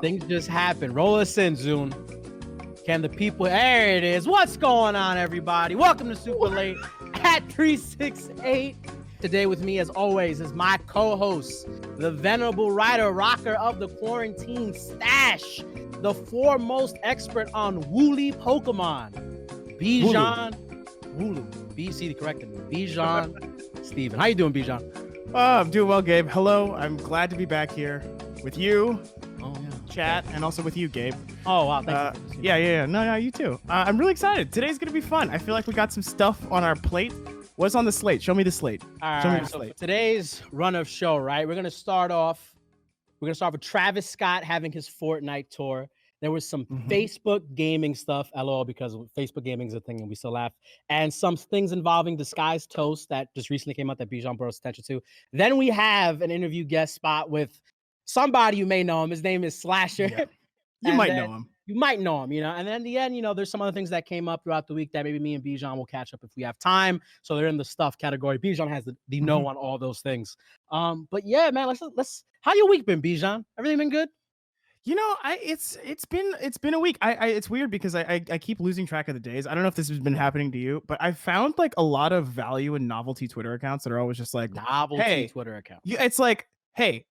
Things just happen. Roll us in, Zune. Can the people... There it is. What's going on, everybody? Welcome to Super Late at 368. Today with me, as always, is my co-host, the venerable writer, rocker of the quarantine stash, the foremost expert on woolly Pokemon, Bijan. Wooloo. BC corrected me. Bijan Steven. How you doing, Bijan? I'm doing well, Gabe. Hello. I'm glad to be back here with you, chat, and also with you, Gabe. Oh, wow. Thank you. Yeah. No, you too. I'm really excited. Today's going to be fun. I feel like we got some stuff on our plate. What's on the slate? Show me the slate. Show me the slate. Today's run of show, right? We're going to start with Travis Scott having his Fortnite tour. There was some Facebook gaming stuff, LOL, because Facebook gaming is a thing and we still laugh. And some things involving Disguised Toast that just recently came out that Bijan brought us attention to. Then we have an interview guest spot with somebody you may know him. His name is Slasher. Yeah. You might know him. You might know him, you know. And then in the end, you know, there's some other things that came up throughout the week that maybe me and Bijan will catch up if we have time. So they're in the stuff category. Bijan has the know on all those things. But yeah, man, let's. How your week been, Bijan? Everything been good? You know, it's been a week. It's weird because I keep losing track of the days. I don't know if this has been happening to you, but I found like a lot of value in novelty Twitter accounts that are always just like novelty Twitter account. It's like, hey,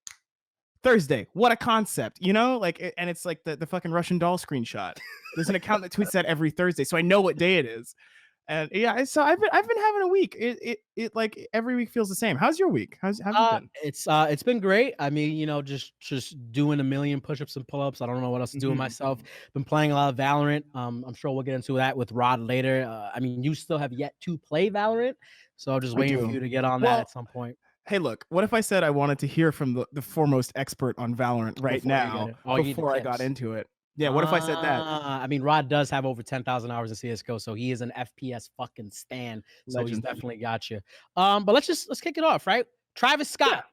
Thursday, what a concept, you know? Like, and it's like the fucking Russian doll screenshot. There's an account that tweets that every Thursday, so I know what day it is. And yeah, so I've been having a week. It like every week feels the same. How's your week? How's you been? It's been great. I mean, you know, just doing a million push-ups and pull-ups. I don't know what else to do with myself. Been playing a lot of Valorant. I'm sure we'll get into that with Rod later. I mean, you still have yet to play Valorant, so I'm just waiting for you to get on that at some point. Hey, look, what if I said I wanted to hear from the foremost expert on Valorant now before I got into it? Yeah, what if I said that? I mean, Rod does have over 10,000 hours of CSGO, so he is an FPS fucking stan. So he's definitely got you. But let's kick it off, right? Travis Scott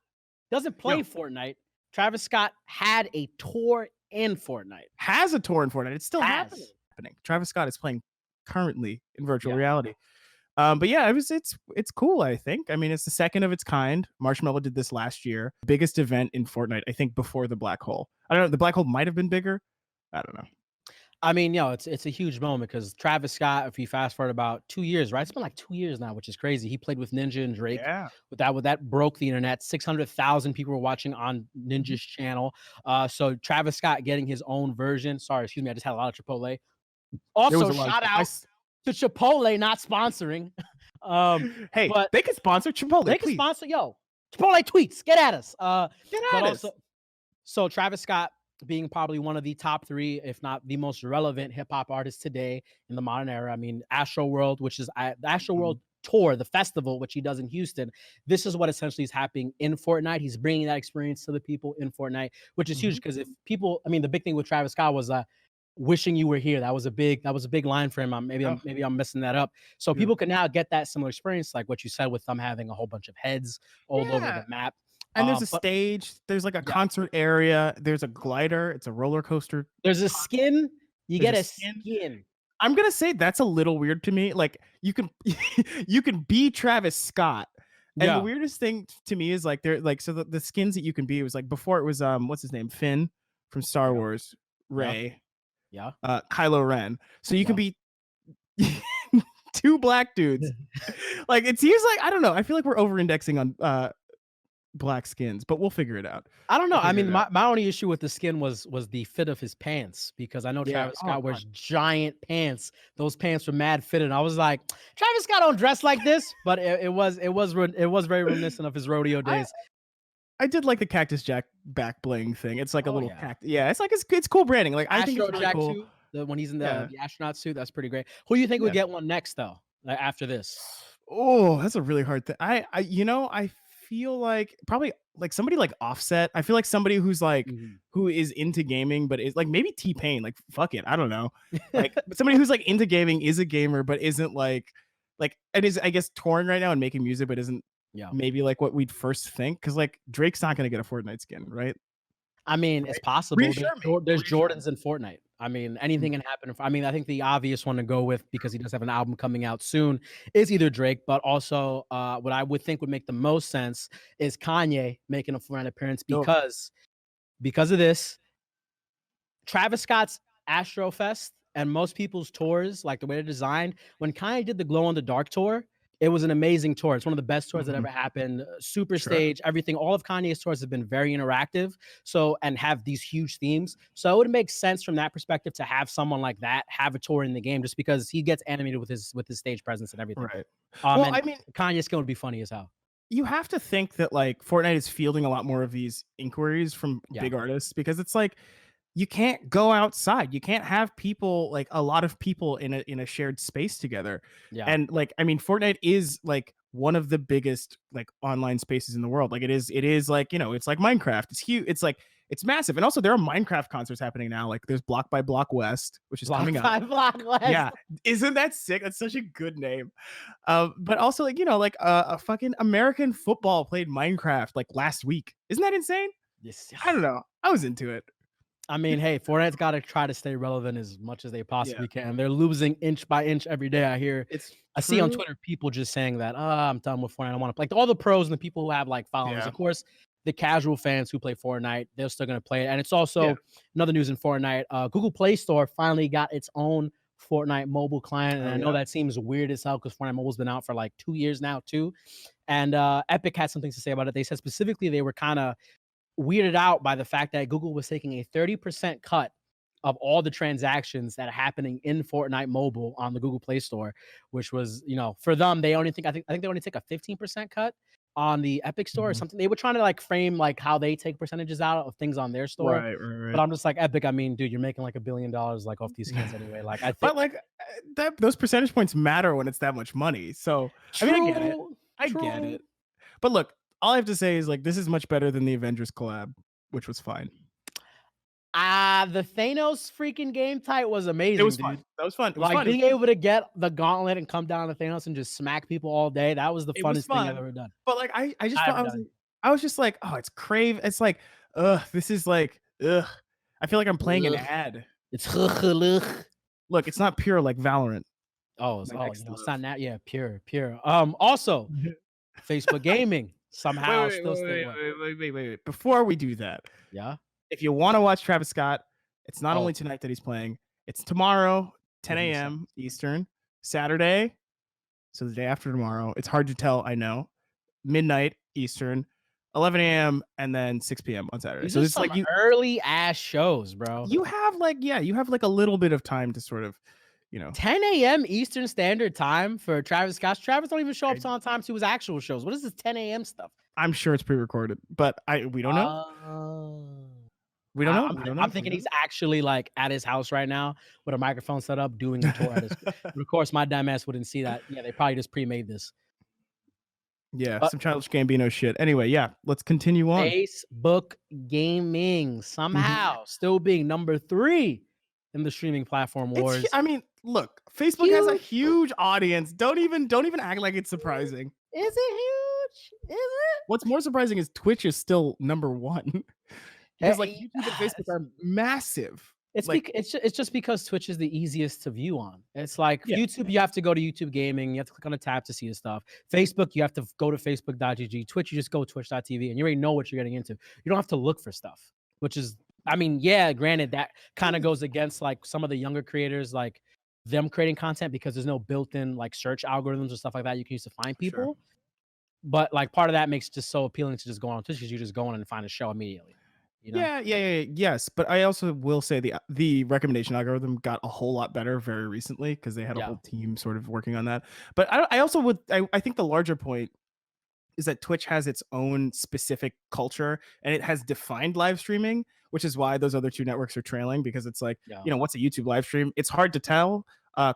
doesn't play Fortnite. Travis Scott had a tour in Fortnite. Has a tour in Fortnite. It's still happening. Travis Scott is playing currently in virtual reality. But yeah, it's cool, I think. I mean, it's the second of its kind. Marshmello did this last year. Biggest event in Fortnite, I think, before the Black Hole. I don't know. The Black Hole might have been bigger. I don't know. I mean, it's a huge moment because Travis Scott, if you fast forward about 2 years, right? It's been like 2 years now, which is crazy. He played with Ninja and Drake. Yeah. With that broke the internet. 600,000 people were watching on Ninja's channel. So Travis Scott getting his own version. Sorry, excuse me. I just had a lot of Chipotle. Also, shout out to Chipotle not sponsoring. Hey, but they could sponsor Chipotle. They can sponsor, Chipotle tweets. Get at us. So Travis Scott being probably one of the top three, if not the most relevant hip hop artists today in the modern era. I mean, Astro World, which is the Astro World tour, the festival, which he does in Houston. This is what essentially is happening in Fortnite. He's bringing that experience to the people in Fortnite, which is huge because if people, I mean, the big thing with Travis Scott was wishing you were here. That was a big line for him. Maybe I'm messing that up. So people can now get that similar experience, like what you said with them having a whole bunch of heads all over the map. And there's a stage, there's like a concert area, there's a glider, it's a roller coaster. There's a skin. You get a skin. I'm gonna say that's a little weird to me. Like you can be Travis Scott. And the weirdest thing to me is like the skins that you can be, it was like before it was what's his name? Finn from Star Wars, Rey. Kylo Ren. So you can be two black dudes. Like it seems like, I don't know. I feel like we're over indexing on black skins, but we'll figure it out. I don't know. I mean, my only issue with the skin was the fit of his pants, because I know Travis Scott wears giant pants. Those pants were mad fitted. I was like, Travis Scott don't dress like this, but it was very reminiscent of his rodeo days. I did like the Cactus Jack back bling thing. It's like a little cactus. Yeah, it's like it's cool branding. Like I think it's really cool. When he's in the astronaut suit, that's pretty great. Who do you think would get one next though? Like after this? Oh, that's a really hard thing. I feel like probably like somebody like Offset. I feel like somebody who's like who is into gaming, but is like maybe T-Pain. Like fuck it, I don't know. Like somebody who's like into gaming, is a gamer, but isn't like it is, I guess, touring right now and making music, but isn't maybe like what we'd first think. Because like Drake's not gonna get a Fortnite skin, right? I mean, it's possible. There's Jordans in Fortnite. I mean, anything can happen. I mean, I think the obvious one to go with, because he does have an album coming out soon, is either Drake, but also what I would think would make the most sense is Kanye making a Fortnite appearance, because of this. Travis Scott's Astrofest and most people's tours, like the way they're designed, when Kanye did the Glow in the Dark tour, it was an amazing tour. It's one of the best tours that ever happened. Super stage, everything. All of Kanye's tours have been very interactive. So, and have these huge themes. So it would make sense from that perspective to have someone like that have a tour in the game, just because he gets animated with his stage presence and everything. Right. Well, I mean, Kanye's skin would be funny as hell. You have to think that like Fortnite is fielding a lot more of these inquiries from big artists, because it's like you can't go outside. You can't have people, like a lot of people in a shared space together. Yeah. And like, I mean, Fortnite is like one of the biggest like online spaces in the world. Like it is like, you know, it's like Minecraft. It's huge. It's like, it's massive. And also there are Minecraft concerts happening now. Like there's Block by Block West, which is coming up. Block West. Yeah. Isn't that sick? That's such a good name. But also like, you know, like a fucking American football played Minecraft like last week. Isn't that insane? Yes. I don't know. I was into it. I mean, hey, Fortnite's got to try to stay relevant as much as they possibly can. They're losing inch by inch every day. I see on Twitter people just saying that, I'm done with Fortnite. I want to play. Like all the pros and the people who have like followers. Of course, the casual fans who play Fortnite, they're still going to play it. And it's also another news in Fortnite. Google Play Store finally got its own Fortnite mobile client. And I know that seems weird as hell because Fortnite mobile's been out for like 2 years now too. And Epic had some things to say about it. They said specifically they were kind of weirded out by the fact that Google was taking a 30% cut of all the transactions that are happening in Fortnite mobile on the Google Play Store, which was, you know, for them, they only think, I think they only take a 15% cut on the Epic Store or something. They were trying to like frame like how they take percentages out of things on their store. Right. But I'm just like, Epic, I mean, dude, you're making like $1 billion like off these skins anyway. Like I think, but like that those percentage points matter when it's that much money. So I mean, I get it. I get it. But look, all I have to say is like this is much better than the Avengers collab, which was fine. The Thanos freaking game type was amazing. It was dude. fun. That was fun. It was like fun. Being able to get the gauntlet and come down to Thanos and just smack people all day. That was the funnest thing I've ever done. But like I just thought I was just like, oh, it's crave. It's like, this is like, I feel like I'm playing an ad. It's look, it's not pure like Valorant. Oh, you know, it's not that. Yeah, pure. Also, Facebook gaming somehow wait. Before we do that, if you want to watch Travis Scott, it's not only tonight that he's playing. It's tomorrow, 10 a.m. Eastern, Saturday. So the day after tomorrow. It's hard to tell, I know. Midnight Eastern, 11 a.m. and then 6 p.m. on Saturday. So it's like early ass shows, bro. You have like a little bit of time to sort of, you know. 10 a.m. Eastern Standard Time for Travis Scott. Travis don't even show up on time to his actual shows. What is this 10 a.m. stuff? I'm sure it's pre-recorded, but we don't know. We don't know. I'm thinking he's actually like at his house right now with a microphone set up doing a tour. Of course, my dumb ass wouldn't see that. Yeah, they probably just pre-made this. Yeah, some Childish Gambino shit. Anyway, yeah, let's continue on. Facebook gaming somehow still being number 3 in the streaming platform wars. I mean, look, Facebook has a huge audience. Don't even act like it's surprising. Is it huge? Is it? What's more surprising is Twitch is still number 1. Because like YouTube and Facebook are massive. It's like, it's just because Twitch is the easiest to view on. It's like YouTube, you have to go to YouTube Gaming, you have to click on a tab to see the stuff. Facebook, you have to go to facebook.gg. Twitch, you just go twitch.tv and you already know what you're getting into. You don't have to look for stuff, which is, I mean, yeah, granted, that kind of goes against like some of the younger creators, like them creating content because there's no built-in like search algorithms or stuff like that you can use to find people. Sure. But like part of that makes it just so appealing to just go on Twitch because you just go on and find a show immediately. You know? Yes, but I also will say the recommendation algorithm got a whole lot better very recently because they had a whole team sort of working on that. But I also I think the larger point is that Twitch has its own specific culture and it has defined live streaming, which is why those other two networks are trailing, because it's like, you know, what's a YouTube live stream? It's hard to tell.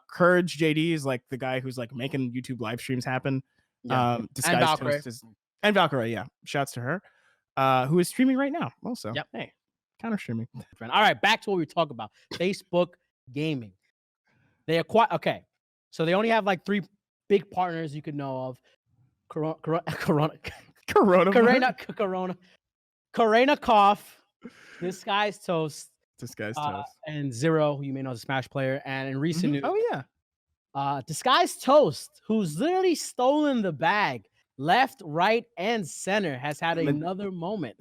Courage JD is like the guy who's like making YouTube live streams happen. Disguised Toast and Valkyrie, shouts to her. Who is streaming right now also. Hey, counter streaming. All right, back to what we were talking about. Facebook gaming. They acquire, so they only have like 3 big partners you could know of. Corona Cough, Disguised Toast, and Zero, who you may know as a Smash player. And in recent news, Disguised Toast, who's literally stolen the bag left, right, and center, has had another moment.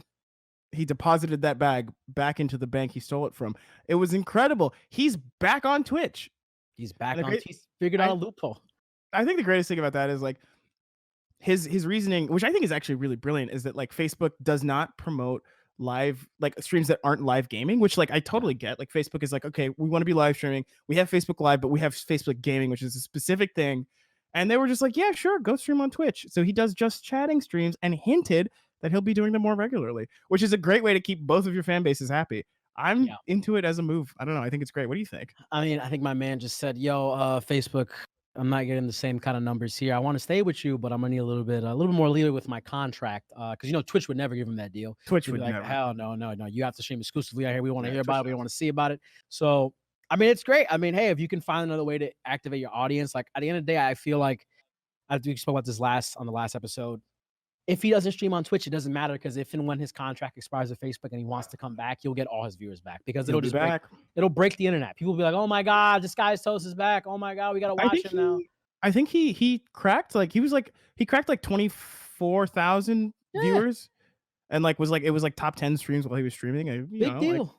he deposited that bag back into the bank he stole it from. It was incredible. He's back on Twitch. He's back on. He's figured out a loophole. I think the greatest thing about that is like his reasoning, which I think is actually really brilliant, is that like Facebook does not promote live like streams that aren't live gaming, which like I totally get. Like Facebook is like, okay, we want to be live streaming. We have Facebook Live, but we have Facebook Gaming, which is a specific thing. And they were just like, yeah, sure, go stream on Twitch. So he does just chatting streams and hinted that he'll be doing them more regularly, which is a great way to keep both of your fan bases happy. I'm into it as a move. I don't know. I think it's great. What do you think? I mean, I think my man just said, "Yo, Facebook, I'm not getting the same kind of numbers here. I want to stay with you, but I'm gonna need a little bit more leeway with my contract. Because Twitch would never give him that deal. Twitch He'd would be like, never. hell no, no, no. You have to stream exclusively out here. We want to hear about it. We want to see about it. So, I mean, it's great. I mean, hey, if you can find another way to activate your audience, like at the end of the day, I feel like we spoke about this on the last episode. If he doesn't stream on Twitch, it doesn't matter because if and when his contract expires at Facebook and he wants to come back, he'll get all his viewers back because it'll break the internet. People will be like, "Oh my god, this guy's toast is back. Oh my god, we gotta watch him now." I think he cracked like he cracked like 24,000 viewers, and like it was like top 10 streams while he was streaming. Big deal.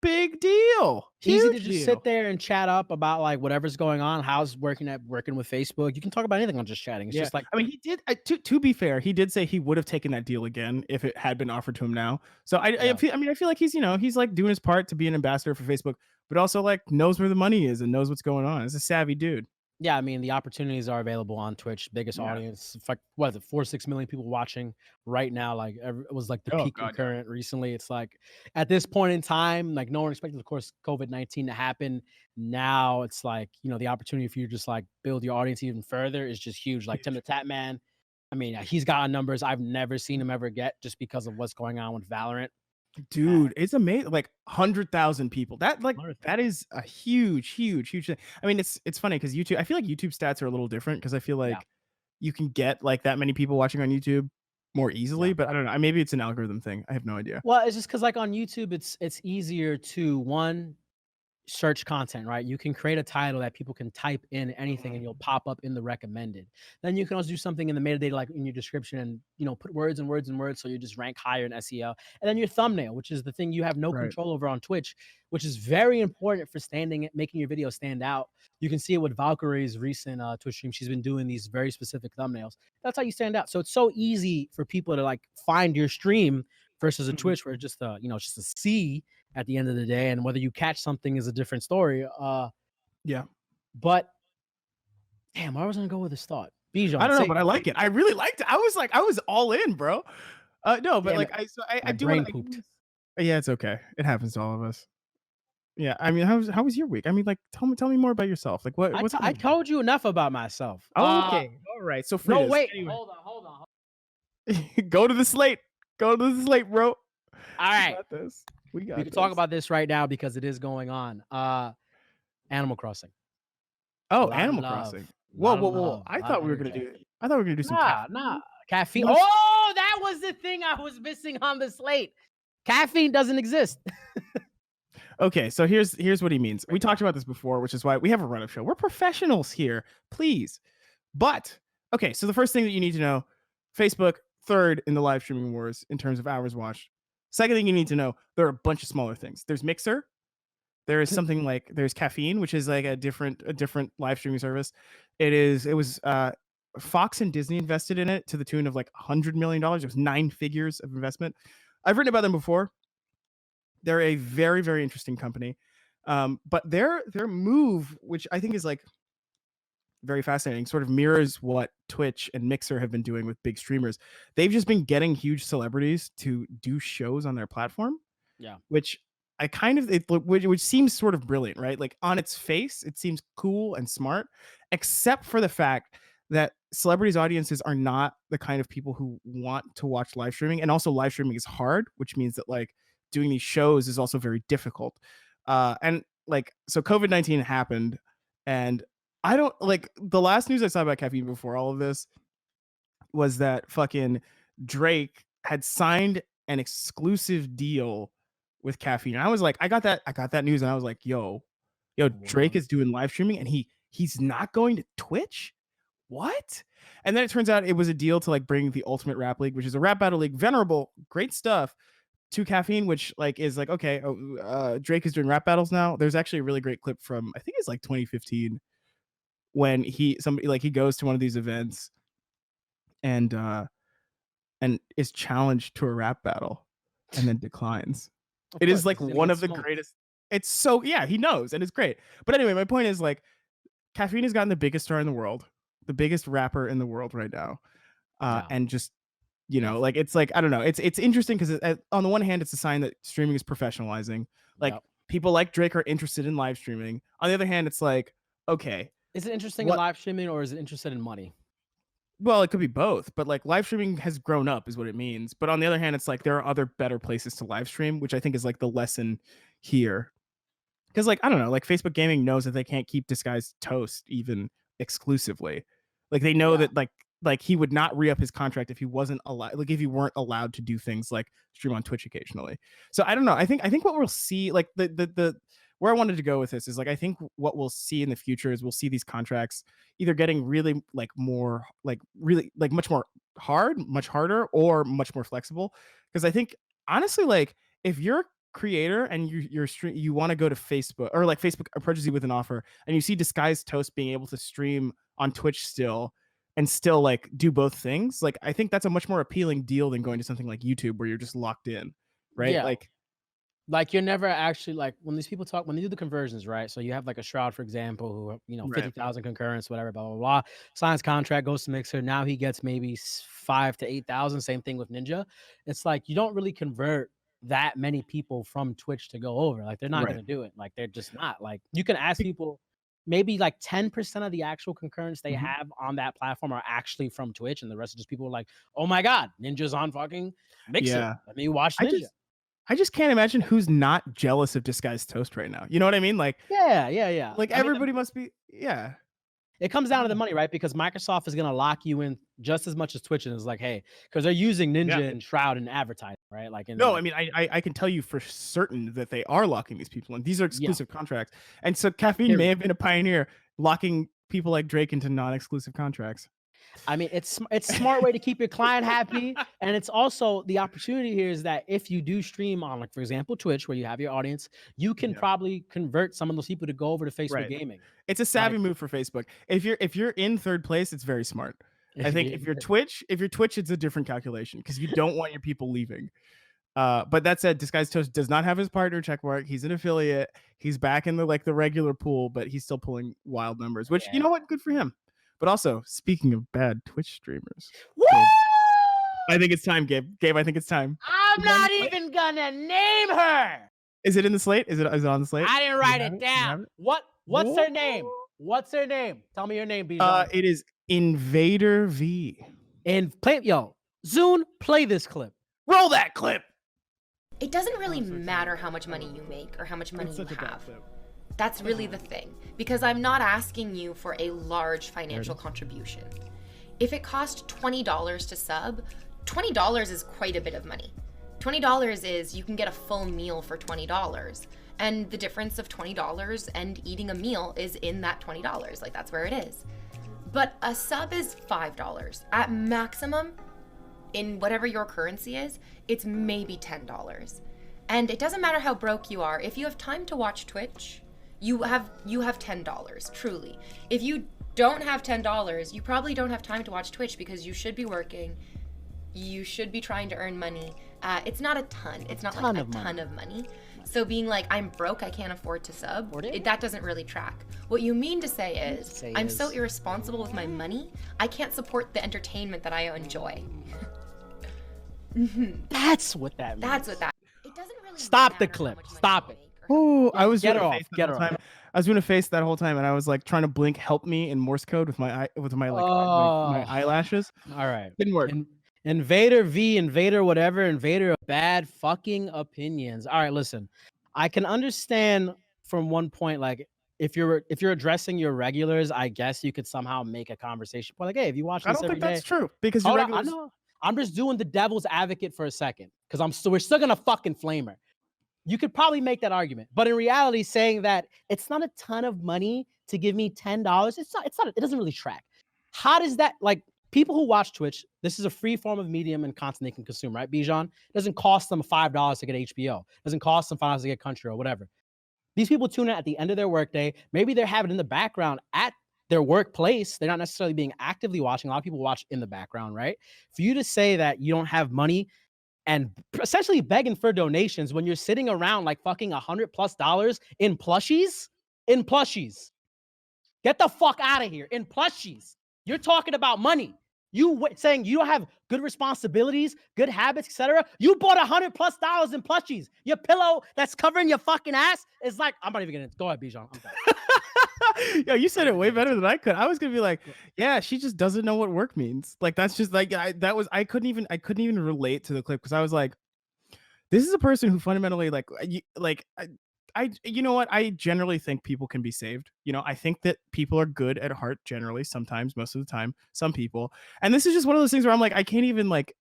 Big deal. Easy to just sit there and chat up about like whatever's going on, how's working with Facebook. You can talk about anything on just chatting. It's just like, I mean, he did to be fair, he did say he would have taken that deal again if it had been offered to him now. So I feel like he's like doing his part to be an ambassador for Facebook, but also like knows where the money is and knows what's going on. He's a savvy dude. Yeah, I mean, the opportunities are available on Twitch. Biggest audience, like what is it, 4-6 million people watching right now. Like it was like the peak concurrent recently. It's like at this point in time, like no one expected, of course, COVID-19 to happen. Now it's like the opportunity for you to just like build your audience even further is just huge. Like Tim the Tap Man, I mean, he's got numbers I've never seen him ever get just because of what's going on with Valorant. Dude, it's amazing. Like 100,000 people. That is a huge thing. I mean, it's funny because YouTube. I feel like YouTube stats are a little different because I feel like you can get like that many people watching on YouTube more easily. But I don't know. Maybe it's an algorithm thing. I have no idea. Well, it's just because like on YouTube, it's easier to search content, right? You can create a title that people can type in anything and you'll pop up in the recommended. Then you can also do something in the metadata, like in your description and, put words and words and words. So you just rank higher in SEO. And then your thumbnail, which is the thing you have no control over on Twitch, which is very important for making your video stand out. You can see it with Valkyrie's recent Twitch stream. She's been doing these very specific thumbnails. That's how you stand out. So it's so easy for people to like find your stream versus a Twitch where it's just it's just a C at the end of the day, and whether you catch something is a different story. But damn, where was I gonna go with this thought? Bijan, I don't know, but I like it. I really liked it. I was all in, bro. No, but like I do brain pooped. Yeah, it's okay. It happens to all of us. Yeah, I mean, how was your week? I mean, like, tell me more about yourself. Like, what's I told you enough about myself. Okay, all right. So no, wait, anyway. hold on. Go to the slate. Go to the slate, bro. All right, we can talk about this right now because it is going on. Animal Crossing. Oh, Animal Crossing. Whoa! I thought we were gonna do some caffeine. Oh, that was the thing I was missing on the slate. Caffeine doesn't exist. Okay, so here's what he means. We talked about this before, which is why we have a run-up show. We're professionals here, please. But okay, so the first thing that you need to know: Facebook third in the live streaming wars in terms of hours watched. Second thing you need to know: there are a bunch of smaller things. There's Mixer. There is something like there's Caffeine, which is like a different live streaming service. It was Fox and Disney invested in it to the tune of like $100 million. It was 9 figures of investment. I've written about them before. They're a very, very interesting company. But their move, which I think is like very fascinating, sort of mirrors what Twitch and Mixer have been doing with big streamers. They've just been getting huge celebrities to do shows on their platform. Yeah. Which which seems sort of brilliant, right? Like on its face, it seems cool and smart, except for the fact that celebrities' audiences are not the kind of people who want to watch live streaming. And also live streaming is hard, which means that like doing these shows is also very difficult. And like, so COVID-19 happened, and I don't like the last news I saw about Caffeine before all of this was that fucking Drake had signed an exclusive deal with Caffeine. And I was like, I got that news, and I was like, yo, Drake is doing live streaming, and he's not going to Twitch. What? And then it turns out it was a deal to like bring the Ultimate Rap League, which is a rap battle league, venerable, great stuff. to Caffeine, which like is like, okay, Drake is doing rap battles now. There's actually a really great clip from, I think it's like 2015, when he goes to one of these events and is challenged to a rap battle and then declines. It is like one of the greatest. It's so, yeah, he knows, and it's great. But anyway, my point is like, Caffeine has gotten the biggest star in the world, the biggest rapper in the world right now. And just, like, it's like, I don't know. It's interesting because on the one hand, it's a sign that streaming is professionalizing. Like, people like Drake are interested in live streaming. On the other hand, it's like, okay. Is it interesting in live streaming, or is it interested in money? Well, it could be both, but like live streaming has grown up is what it means. But on the other hand, it's like there are other better places to live stream, which I think is like the lesson here. Because like, I don't know, like Facebook Gaming knows that they can't keep Disguised Toast even exclusively. Like they know that like he would not re-up his contract if he wasn't allowed, like if he weren't allowed to do things like stream on Twitch occasionally. So I don't know. I think what we'll see, like the where I wanted to go with this is like, I think what we'll see in the future is we'll see these contracts either getting really like more like really like much more much harder, or much more flexible. Because I think honestly, like if you're a creator and you want to go to Facebook, or like Facebook approaches you with an offer and you see Disguised Toast being able to stream on Twitch still and still like do both things, like I think that's a much more appealing deal than going to something like YouTube where you're just locked in, right? Yeah. Like you're never actually, like when these people talk, when they do the conversions, right? So you have like a Shroud, for example, who 50,000 concurrents, whatever, blah blah blah. Signs contract, goes to Mixer. Now he gets maybe 5 to 8,000. Same thing with Ninja. It's like you don't really convert that many people from Twitch to go over. Like they're not gonna do it. Like they're just not. Like you can ask people, maybe like 10% of the actual concurrents they have on that platform are actually from Twitch, and the rest of just people are like, oh my god, Ninja's on fucking Mixer. Let me watch Ninja. I just can't imagine who's not jealous of Disguised Toast right now. You know what I mean? Like, yeah. Like everybody must be, yeah. It comes down to the money, right? Because Microsoft is gonna lock you in just as much as Twitch, and it's like, hey, because they're using Ninja and Shroud in advertising, right? Like, I mean, I can tell you for certain that they are locking these people in. These are exclusive contracts, and so Caffeine may have been a pioneer locking people like Drake into non-exclusive contracts. I mean, it's a smart way to keep your client happy, and it's also the opportunity here is that if you do stream on, like for example, Twitch, where you have your audience, you can probably convert some of those people to go over to Facebook Gaming. It's a savvy move for Facebook. If you're in third place, it's very smart. I think if you're Twitch, it's a different calculation because you don't want your people leaving. But that said, Disguised Toast does not have his partner checkmark. He's an affiliate. He's back in the regular pool, but he's still pulling wild numbers, which you know what, good for him. But also, speaking of bad Twitch streamers, I think it's time, Gabe. Gabe, I think it's time. I'm not even gonna name her. Is it in the slate? Is it on the slate? I didn't write it down. What's her name? What's her name? Tell me your name, Bijan. It is Invader V. And Zune, play this clip. Roll that clip. It doesn't really matter how much money you make or how much money you have. That's really the thing, because I'm not asking you for a large financial contribution. If it costs $20 to sub, $20 is quite a bit of money. $20 is, you can get a full meal for $20. And the difference of $20 and eating a meal is in that $20. Like, that's where it is. But a sub is $5. At maximum, in whatever your currency is, it's maybe $10. And it doesn't matter how broke you are. If you have time to watch Twitch, you have $10, truly. If you don't have $10, you probably don't have time to watch Twitch because you should be working. You should be trying to earn money. It's not a ton. It's not like a ton of money. So being like, I'm broke, I can't afford to sub, that doesn't really track. What you mean to say is, I'm so irresponsible with my money, I can't support the entertainment that I enjoy. That's what that means. That's what that. It doesn't really. Stop the clip. Stop it. Oh, I was get her off. Get her off. I was doing a face that whole time, and I was like trying to blink "help me" in Morse code with my my eyelashes. All right, didn't work. Invader V, Invader whatever, Invader bad fucking opinions. All right, listen, I can understand from one point, like if you're addressing your regulars, I guess you could somehow make a conversation point like, hey, if you watch this every day, I don't think that's true because your regulars. I know. I'm just doing the devil's advocate for a second because we're still gonna fucking flame her. You could probably make that argument, but in reality, saying that it's not a ton of money to give me $10, it's not. It doesn't really track. How does that, like, people who watch Twitch, this is a free form of medium and content they can consume, right, Bijan? It doesn't cost them $5 to get HBO. It doesn't cost them $5 to get Country or whatever. These people tune in at the end of their workday. Maybe they're having it in the background at their workplace. They're not necessarily being actively watching. A lot of people watch in the background, right? For you to say that you don't have money and essentially begging for donations when you're sitting around like fucking $100+ in plushies, get the fuck out of here. In plushies, you're talking about money. You saying you don't have good responsibilities, good habits, etc. You bought $100+ in plushies. Your pillow that's covering your fucking ass is like, I'm not even gonna go ahead, Bijan. I'm done. Yo, you said it way better than I could. I was gonna be like, yeah, she just doesn't know what work means. Like that's just like I couldn't even relate to the clip because I was like, this is a person who fundamentally I you know what? I generally think people can be saved. You know, I think that people are good at heart generally, sometimes, most of the time, some people. And this is just one of those things where I'm like, I can't even like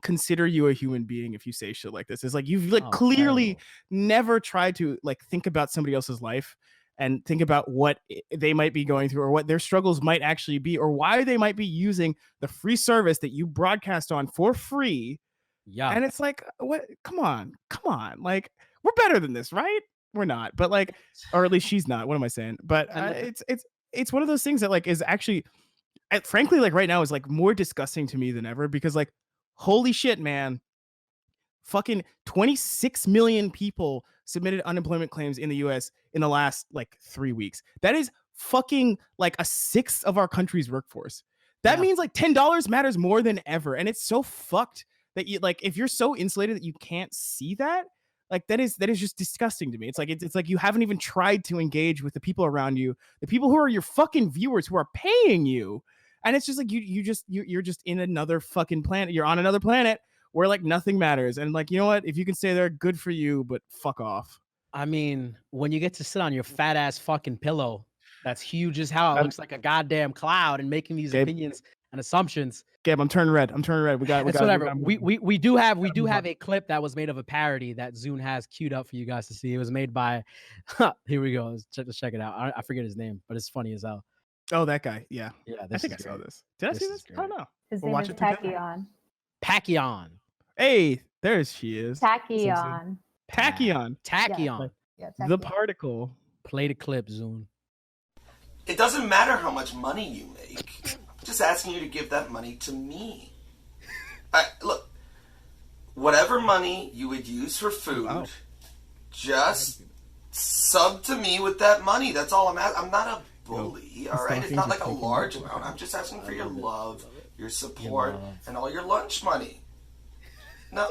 consider you a human being if you say shit like this. It's like you've like clearly never tried to like think about somebody else's life and think about what they might be going through or what their struggles might actually be or why they might be using the free service that you broadcast on for free. Yeah. And it's like, what? Come on. Like, we're better than this, right? We're not, but like, or at least she's not. What am I saying? But it's one of those things that like is actually, frankly, like right now is like more disgusting to me than ever because like, holy shit, man. Fucking 26 million people submitted unemployment claims in the US in the last like 3 weeks. That is fucking like a sixth of our country's workforce. That means like $10 matters more than ever. And it's so fucked that you like, if you're so insulated that you can't see that, like that is just disgusting to me. It's like you haven't even tried to engage with the people around you, the people who are your fucking viewers who are paying you. And it's just like you're just in another fucking planet. You're on another planet where like nothing matters. And like, you know what? If you can stay there, good for you, but fuck off. I mean, when you get to sit on your fat ass fucking pillow, that's huge as hell. It looks like a goddamn cloud and making these opinions and assumptions. Gabe, I'm turning red. We got whatever. We do have a clip that was made of a parody that Zune has queued up for you guys to see. It was made by here we go. Let's check it out. I forget his name, but it's funny as hell. Oh, that guy. Yeah. I think I saw this. Did I see this? I don't know. His name is Pacquion. Hey, there she is. Tachyon. Yeah, the particle. Play the clip, Zune. It doesn't matter how much money you make. I'm just asking you to give that money to me. Look, whatever money you would use for food, just sub to me with that money. That's all I'm asking. I'm not a bully, all right? It's not like a large amount. I'm just asking for your love, your support, and all your lunch money. No,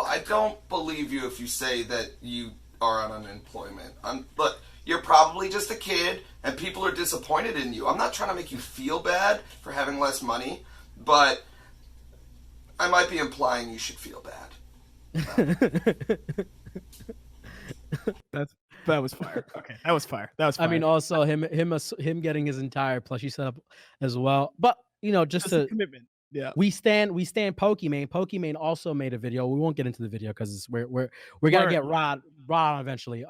I don't believe you if you say that you are on unemployment. But you're probably just a kid, and people are disappointed in you. I'm not trying to make you feel bad for having less money, but I might be implying you should feel bad. That was fire. Okay, that was fire. I mean, also him getting his entire plushie set up as well. But you know, just a commitment. Yeah, we stand Pokimane. Pokimane also made a video. We won't get into the video because we're gonna get raw eventually.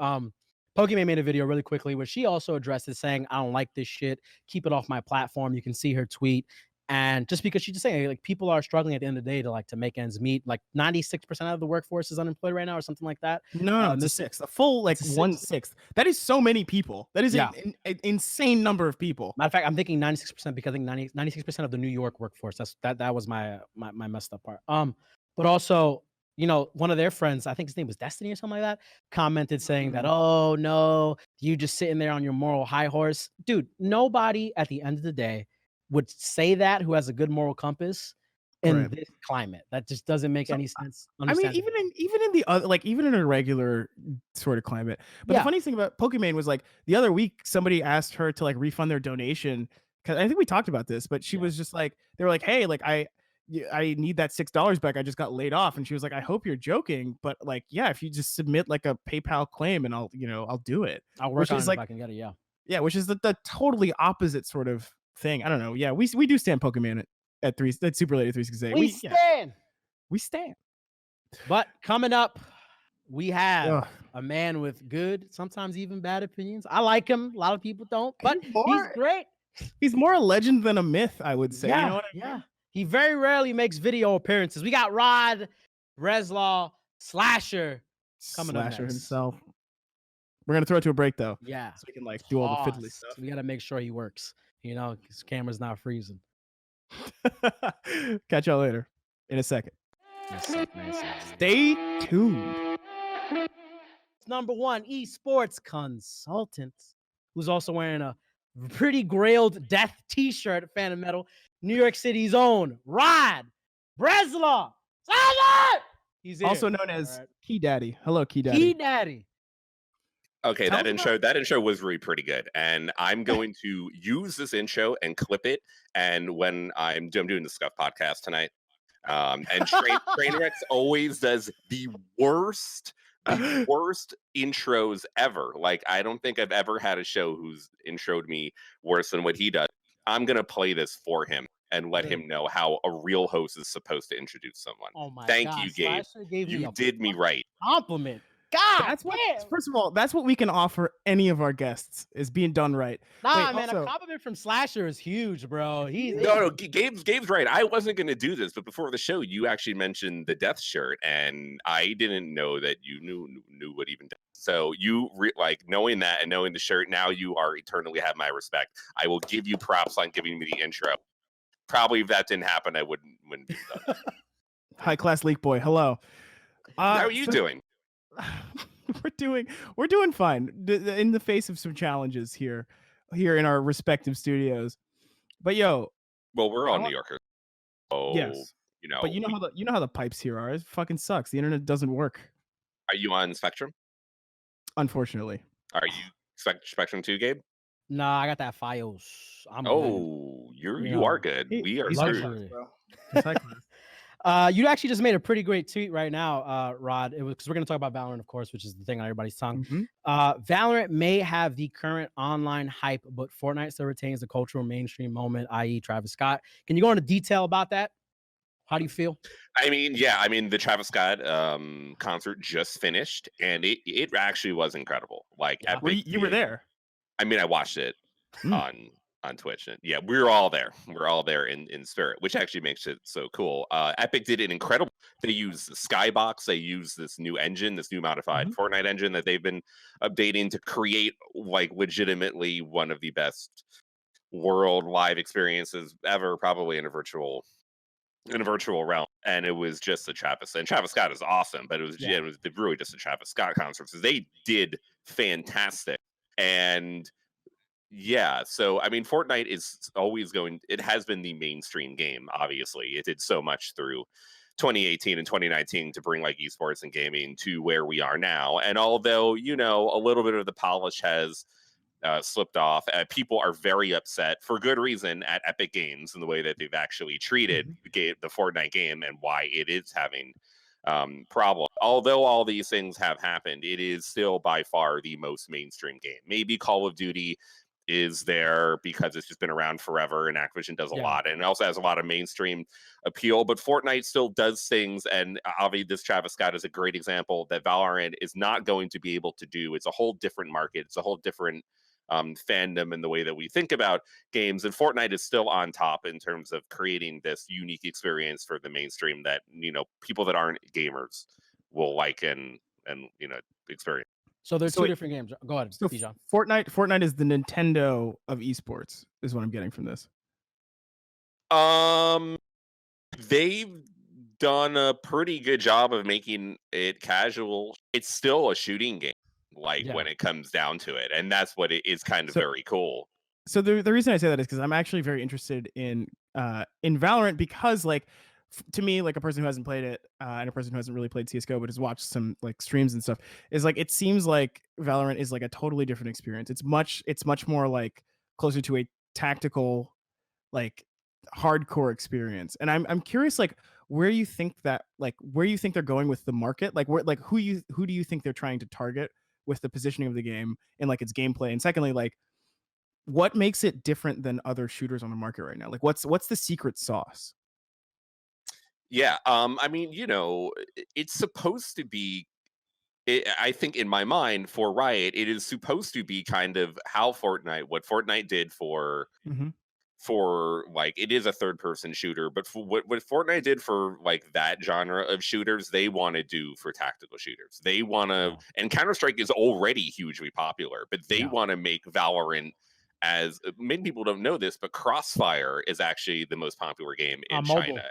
Pokimane made a video really quickly where she also addressed it, saying, "I don't like this shit. Keep it off my platform." You can see her tweet, and just because she's just saying like people are struggling at the end of the day to make ends meet. Like 96% of the workforce is unemployed right now, or something like that. No, it's a sixth, a full 1/6. That is so many people. That is an insane number of people. Matter of fact, I'm thinking 96% because I think 96% of the New York workforce. That was my messed up part. But also, you know, one of their friends, I think his name was Destiny or something like that, commented saying that, oh no, you just sitting there on your moral high horse. Dude, nobody at the end of the day would say that who has a good moral compass in this climate. That just doesn't make any sense. I mean, even in the other, like even in a regular sort of climate. But the funny thing about Pokimane was like the other week, somebody asked her to like refund their donation. Cause I think we talked about this, but she was just like, they were like, hey, like I need that $6 back. I just got laid off. And she was like, I hope you're joking, but like, yeah, if you just submit like a PayPal claim and I'll do it. I'll work on it if I can get it. Yeah. Yeah. Which is the totally opposite sort of thing. I don't know. Yeah. We do stand Pokimane at Super Late at 368. We stand. But coming up, we have a man with good, sometimes even bad opinions. I like him. A lot of people don't, but he's great. He's more a legend than a myth, I would say. Yeah, you know what I mean? He very rarely makes video appearances. We got Rod, Breslau, Slasher coming up next. Himself. We're gonna throw it to a break though. Yeah, so we can like do all the fiddly stuff. We gotta make sure he works. You know, his camera's not freezing. Catch y'all later in a second. Stay tuned. Number one esports consultant, who's also wearing a pretty grailed death t-shirt, fan of metal, New York City's own Rod Breslau. He's also known as Key Daddy. Hello, Key Daddy. Key Daddy. Okay, that intro was really pretty good, and I'm going to use this intro and clip it. And when I'm doing the Scuff podcast tonight, and Trainwrecks always does the worst intros ever. Like, I don't think I've ever had a show who's introed me worse than what he does. I'm gonna play this for him and let him know how a real host is supposed to introduce someone. Oh my Thank you, Gabe. You did me right. Compliment. God, that's what. First of all, that's what we can offer any of our guests is being done right. Nah, man, a compliment from Slasher is huge, bro. No, Gabe's right. I wasn't gonna do this, but before the show, you actually mentioned the death shirt, and I didn't know that you knew what even. So you like knowing that and knowing the shirt. Now you are eternally have my respect. I will give you props on giving me the intro. Probably if that didn't happen, I wouldn't be done. High class leak boy. Hello. How are you doing? We're doing fine in the face of some challenges here in our respective studios. But well, we're all New Yorkers. Oh, yes, But you know how the pipes here are. It fucking sucks. The internet doesn't work. Are you on Spectrum? Unfortunately. Are you Spectrum 2, Gabe? Nah, I got that Fios. You are good. We are screwed. You actually just made a pretty great tweet right now, Rod. It was because we're going to talk about Valorant, of course, which is the thing on everybody's tongue. Mm-hmm. Valorant may have the current online hype, but Fortnite still retains the cultural mainstream moment, i.e., Travis Scott. Can you go into detail about that? How do you feel? I mean, the Travis Scott concert just finished, and it actually was incredible. Like, you were there. I mean, I watched it on Twitch, and we're all there. We're all there in spirit, which actually makes it so cool. Epic did an incredible. They use the Skybox. They use this new engine, this new modified Fortnite engine that they've been updating to create like legitimately one of the best world live experiences ever, probably in a virtual realm. And it was just a Travis, and Travis Scott is awesome, but it was really just a Travis Scott concert. So they did fantastic. And so I mean, Fortnite is always it has been the mainstream game. Obviously, it did so much through 2018 and 2019 to bring like esports and gaming to where we are now. And although a little bit of the polish has slipped off, people are very upset for good reason at Epic Games and the way that they've actually treated the Fortnite game and why it is having problem. Although all these things have happened, it is still by far the most mainstream game. Maybe Call of Duty is there because it's just been around forever and Activision does a lot, and it also has a lot of mainstream appeal, but Fortnite still does things, and obviously this Travis Scott is a great example that Valorant is not going to be able to do. It's a whole different market. It's a whole different fandom in the way that we think about games, and Fortnite is still on top in terms of creating this unique experience for the mainstream that people that aren't gamers will like and experience. So there's two different games. Go ahead, Bijan. Fortnite is the Nintendo of esports, is what I'm getting from this. They've done a pretty good job of making it casual. It's still a shooting game, when it comes down to it, and that's what it is kind of very cool. So the reason I say that is because I'm actually very interested in Valorant because to me, like a person who hasn't played it and a person who hasn't really played CSGO but has watched some like streams and stuff, is like it seems like Valorant is like a totally different experience. It's much more like closer to a tactical, like hardcore experience. And I'm curious, like where you think they're going with the market, who do you think they're trying to target with the positioning of the game and like its gameplay, and secondly, like what makes it different than other shooters on the market right now? Like what's the secret sauce? I mean, it's supposed to be I think in my mind for Riot, it is supposed to be kind of how what Fortnite did for like it is a third person shooter, but for what Fortnite did for like that genre of shooters, they want to do for tactical shooters. They want to, and Counter-Strike is already hugely popular, but they want to make Valorant as many people don't know this, but Crossfire is actually the most popular game in China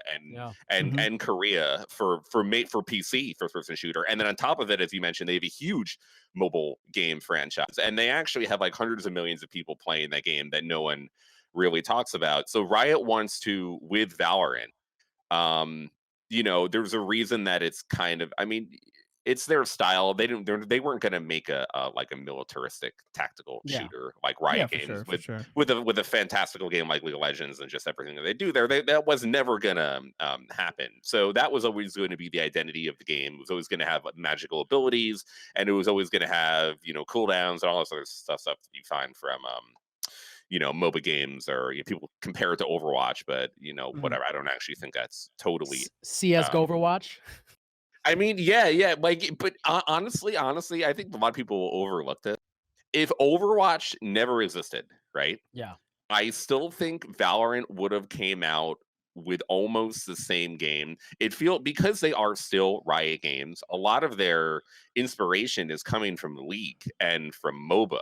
and Korea for PC first person shooter. And then on top of it, as you mentioned, they have a huge mobile game franchise, and they actually have like hundreds of millions of people playing that game that no one really talks about. So Riot wants to, with Valorant, there's a reason that it's kind of, I mean, it's their style. They weren't going to make a like a militaristic tactical shooter like Riot Games with a fantastical game like League of Legends and just everything that they do there. That was never going to happen. So that was always going to be the identity of the game. It was always going to have magical abilities, and it was always going to have cooldowns and all this other stuff that you find from MOBA games, or people compare it to Overwatch, but whatever. I don't actually think that's totally CS:GO Overwatch. I mean, yeah, like, but honestly, I think a lot of people overlooked it. If Overwatch never existed, right? Yeah. I still think Valorant would have came out with almost the same game. Because they are still Riot Games, a lot of their inspiration is coming from League and from MOBA.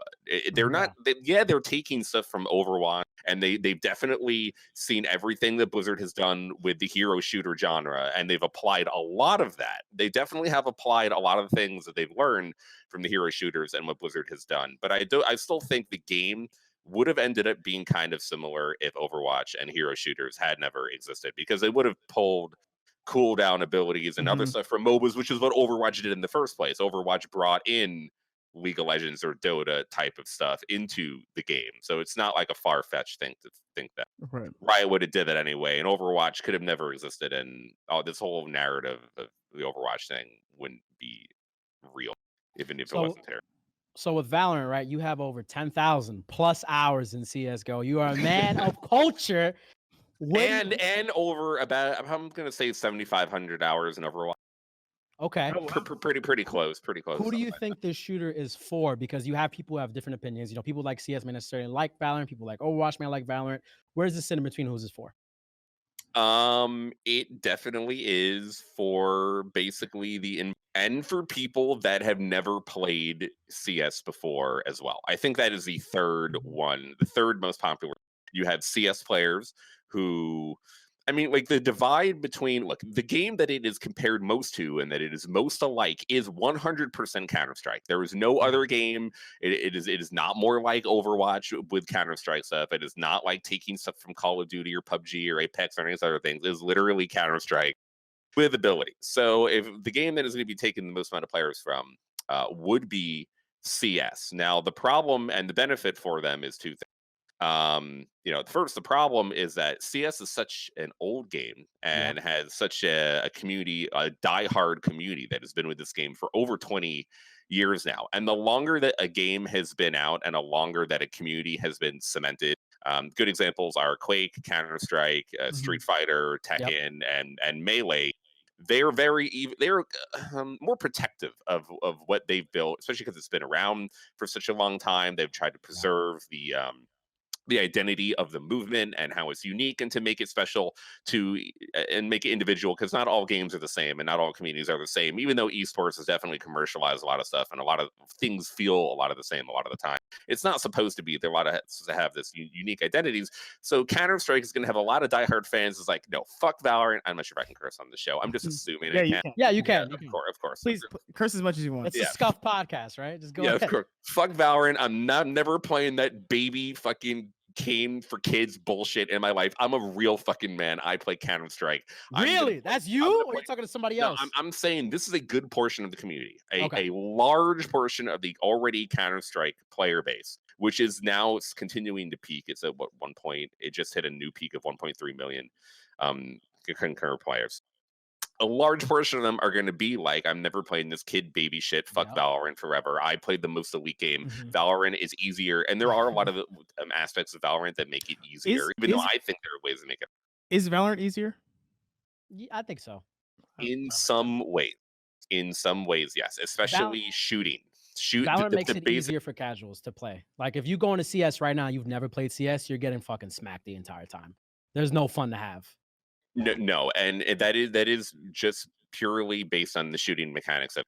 They're taking stuff from Overwatch, and they've definitely seen everything that Blizzard has done with the hero shooter genre, and they've applied a lot of that. They definitely have applied a lot of the things that they've learned from the hero shooters and what Blizzard has done. But I still think the game would have ended up being kind of similar if Overwatch and hero shooters had never existed, because they would have pulled cooldown abilities and other stuff from MOBAs, which is what Overwatch did in the first place. Overwatch brought in League of Legends or Dota type of stuff into the game. So it's not like a far-fetched thing to think that Riot would have did that anyway, and Overwatch could have never existed, and this whole narrative of the Overwatch thing wouldn't be real, even if it wasn't there. So with Valorant, right, you have over 10,000 plus hours in CS:GO. You are a man of culture. And over about, I'm going to say 7,500 hours in Overwatch. Okay. Pretty close. Who do you think this shooter is for? Because you have people who have different opinions. People like CS may necessarily like Valorant. People like Overwatch may like Valorant. Where's the sit in between? Who's this for? It definitely is for basically and for people that have never played CS before as well. I think that is the third one, the third most popular. You have CS players who, I mean, like the divide between, look, the game that it is compared most to and that it is most alike is 100% Counter-Strike. There is no other game. It is not more like Overwatch with Counter-Strike stuff. It is not like taking stuff from Call of Duty or PUBG or Apex or any of these other things. It is literally Counter-Strike with ability. So if the game that is going to be taking the most amount of players from would be CS. Now, the problem and the benefit for them is two things. First, the problem is that CS is such an old game and has such a community, a diehard community that has been with this game for over 20 years now. And the longer that a game has been out and the longer that a community has been cemented, good examples are Quake, Counter-Strike, Street Fighter, Tekken, and Melee. They're more protective of what they've built, especially because it's been around for such a long time. They've tried to preserve the identity of the movement and how it's unique, and to make it special and make it individual, because not all games are the same and not all communities are the same, even though esports has definitely commercialized a lot of stuff and a lot of things feel a lot of the same a lot of the time. It's not supposed to be. There are a lot of to have this unique identities. So Counter-Strike is going to have a lot of diehard fans. It's like, no, fuck Valorant. I'm not sure if I can curse on the show. I'm just assuming. Yeah, you can. Of course. Please curse as much as you want. It's a Scuff podcast, right? Just go ahead. Of course. Fuck Valorant. I'm never playing that baby fucking game for kids bullshit in my life. I'm a real fucking man. I play Counter-Strike. Really? That's you? Or are you talking to somebody else? No, I'm saying this is a good portion of the community. A large portion of the already Counter-Strike player base, which is now continuing to peak. It's at one point, it just hit a new peak of 1.3 million concurrent players. A large portion of them are going to be like, I'm never playing this kid baby shit. Fuck Valorant forever. I played the most elite game. Valorant is easier. And there are a lot of aspects of Valorant that make it easier, even though I think there are ways to make it. Is Valorant easier? Yeah, I think so. In some ways. In some ways, yes, especially shooting. Valorant makes the it basic. easier for casuals to play. Like if you go into CS right now, you've never played CS, you're getting fucking smacked the entire time. There's no fun to have. No, and that is just purely based on the shooting mechanics of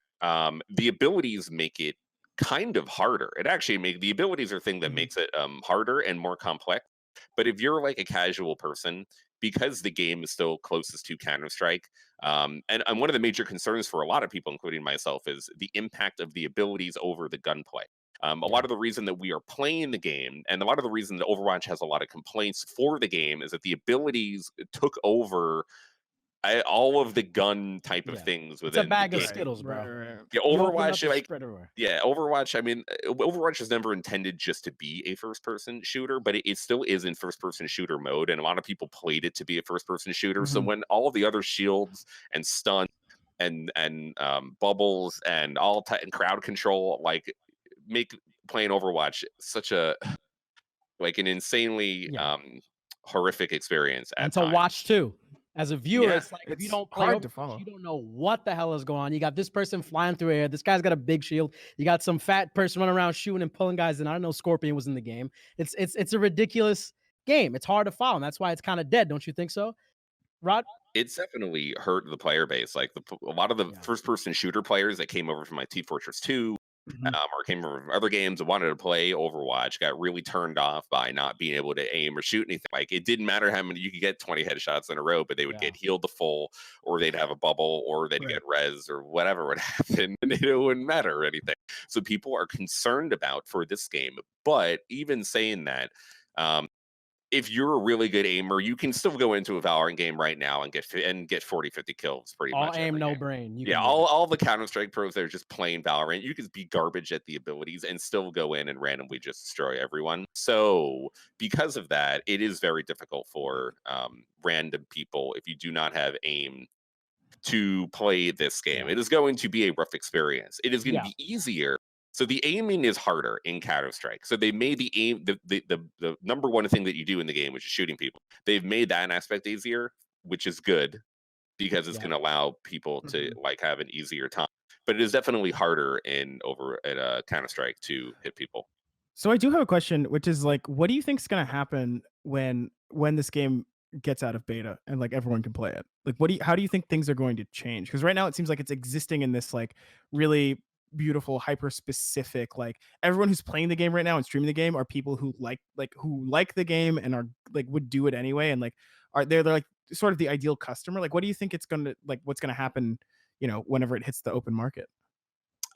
the abilities make it kind of harder. It actually the abilities are the thing that makes it harder and more complex. But if you're like a casual person, because the game is still closest to Counter-Strike, and one of the major concerns for a lot of people, including myself, is the impact of the abilities over the gunplay. A lot of the reason that we are playing the game, and a lot of the reason that Overwatch has a lot of complaints for the game, is that the abilities took over all of the gun type of things It's a within bag the of game. Skittles, bro. Right. Yeah, You open up, Overwatch, it's like spread everywhere. yeah, Overwatch. I mean, Overwatch was never intended just to be a first-person shooter, but it still is in first-person shooter mode, and a lot of people played it to be a first-person shooter. So when all the other shields and stun and bubbles and and crowd control like make playing Overwatch such a like an insanely horrific experience at And to times. watch too. As a viewer, it's like if you it's don't play hard to Overwatch, follow. you don't know what the hell is going on. You got this person flying through air. This guy's got a big shield. You got some fat person running around shooting and pulling guys in. I don't know Scorpion was in the game. It's a ridiculous game. It's hard to follow, and that's why it's kind of dead. Don't you think so, Rod? It's definitely hurt the player base. Like a lot of the first-person shooter players that came over from like Team Fortress 2 or came over from other games and wanted to play Overwatch got really turned off by not being able to aim or shoot anything. Like it didn't matter how many you could get 20 headshots in a row, but they would get healed to full, or they'd have a bubble, or they'd get res, or whatever would happen, and it wouldn't matter or anything. So people are concerned about for this game. But even saying that, if you're a really good aimer, you can still go into a Valorant game right now and get 40, 50 kills pretty All much. aim, no game. brain. Yeah, all the Counter-Strike pros that are just playing Valorant, you can be garbage at the abilities and still go in and randomly just destroy everyone. So because of that, it is very difficult for random people, if you do not have aim, to play this game. It is going to be a rough experience. It is going to be easier. So the aiming is harder in Counter-Strike. So they made the aim the number one thing that you do in the game, which is shooting people. They've made that aspect easier, which is good because it's going to allow people to like have an easier time. But it is definitely harder in Counter-Strike to hit people. So I do have a question, which is like, what do you think is going to happen when this game gets out of beta and like everyone can play it? Like, how do you think things are going to change? Because right now it seems like it's existing in this like really beautiful, hyper specific, like everyone who's playing the game right now and streaming the game are people who like the game and are like would do it anyway, and like they're like sort of the ideal customer. Like, what do you think it's gonna like? What's gonna happen? Whenever it hits the open market.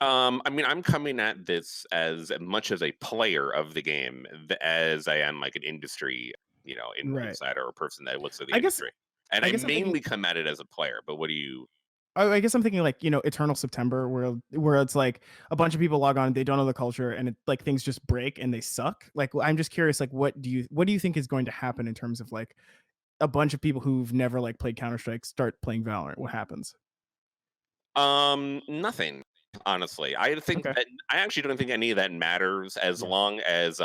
I mean, I'm coming at this as much as a player of the game as I am like an industry, insider or person that looks at the industry. And I mainly come at it as a player. But what do you? I guess I'm thinking like, Eternal September, where it's like a bunch of people log on, they don't know the culture, and it like things just break and they suck. Like, I'm just curious, like, what do you think is going to happen in terms of like a bunch of people who've never like played Counter-Strike start playing Valorant? What happens? Nothing. Honestly, I actually don't think any of that matters as long as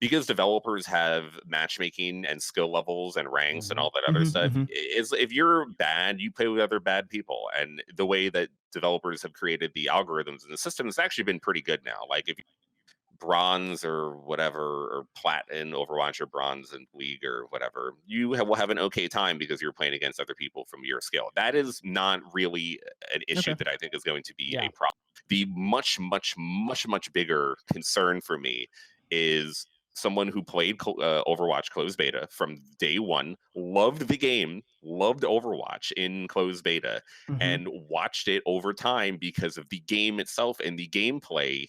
because developers have matchmaking and skill levels and ranks and all that other stuff. Is if you're bad, you play with other bad people, and the way that developers have created the algorithms and the system has actually been pretty good now. Like if you bronze or whatever, or plat in Overwatch, or bronze in League or whatever, you will have an okay time because you're playing against other people from your skill. That is not really an issue that I think is going to be a problem. The much, much, much, much bigger concern for me is someone who played Overwatch closed beta from day one, loved the game, loved Overwatch in closed beta, and watched it over time because of the game itself and the gameplay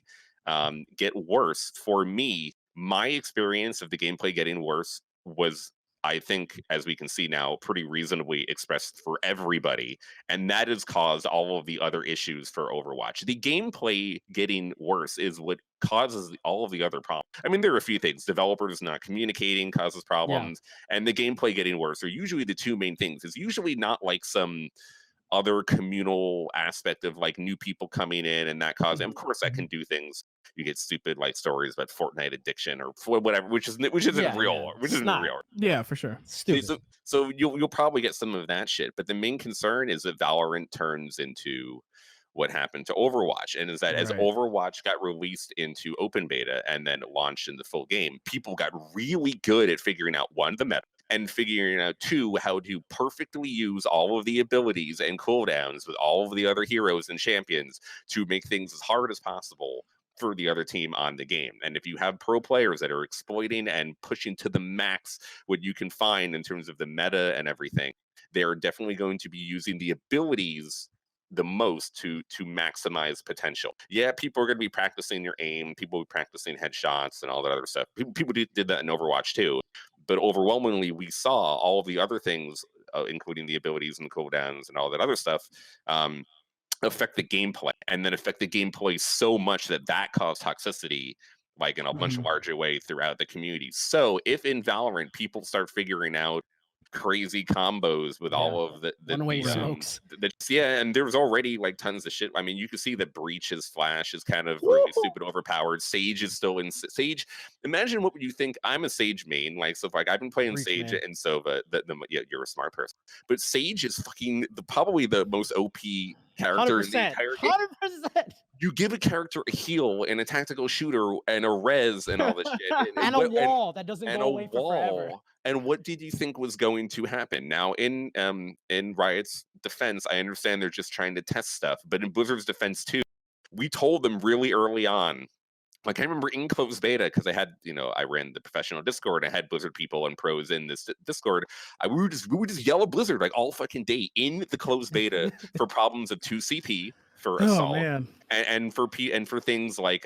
get worse. For me, my experience of the gameplay getting worse was, I think, as we can see now, pretty reasonably expressed for everybody. And that has caused all of the other issues for Overwatch. The gameplay getting worse is what causes all of the other problems. I mean, there are a few things. Developers not communicating causes problems, and the gameplay getting worse are usually the two main things. It's usually not like some other communal aspect of like new people coming in and that causing, of course, that can do things. you get stupid like stories about Fortnite addiction or whatever, which isn't real, which isn't real. Yeah, for sure. Stupid. So you'll probably get some of that shit, but the main concern is that Valorant turns into what happened to Overwatch, and is that as Overwatch got released into open beta and then launched in the full game, people got really good at figuring out one, the meta, and figuring out two, how to perfectly use all of the abilities and cooldowns with all of the other heroes and champions to make things as hard as possible for the other team on the game. And if you have pro players that are exploiting and pushing to the max what you can find in terms of the meta and everything, they're definitely going to be using the abilities the most to maximize potential. Yeah, people are going to be practicing your aim, people will be practicing headshots and all that other stuff. People did that in Overwatch too, but overwhelmingly we saw all of the other things, including the abilities and cooldowns and all that other stuff, affect the gameplay, and then affect the gameplay so much that caused toxicity, like in a much larger way throughout the community. So if in Valorant people start figuring out crazy combos with all of the smokes. And there's already like tons of shit. I mean, you can see that Breach's flash is kind of really stupid overpowered. Sage is still in Sage. Imagine what would you think. I'm a Sage main, like, so like I've been playing Breach, Sage and Sova. Yeah, you're a smart person, but Sage is fucking probably the most OP character in the entire game. 100%. You give a character a heal and a tactical shooter and a res and all this shit. And a wall that doesn't go away for forever. And what did you think was going to happen? Now, in Riot's defense, I understand they're just trying to test stuff, but in Blizzard's defense too, we told them really early on. Like, I remember in closed beta, because I ran the professional Discord, and I had Blizzard people and pros in this Discord. We would just yell at Blizzard like all fucking day in the closed beta for problems of 2 CP for assault, and for things like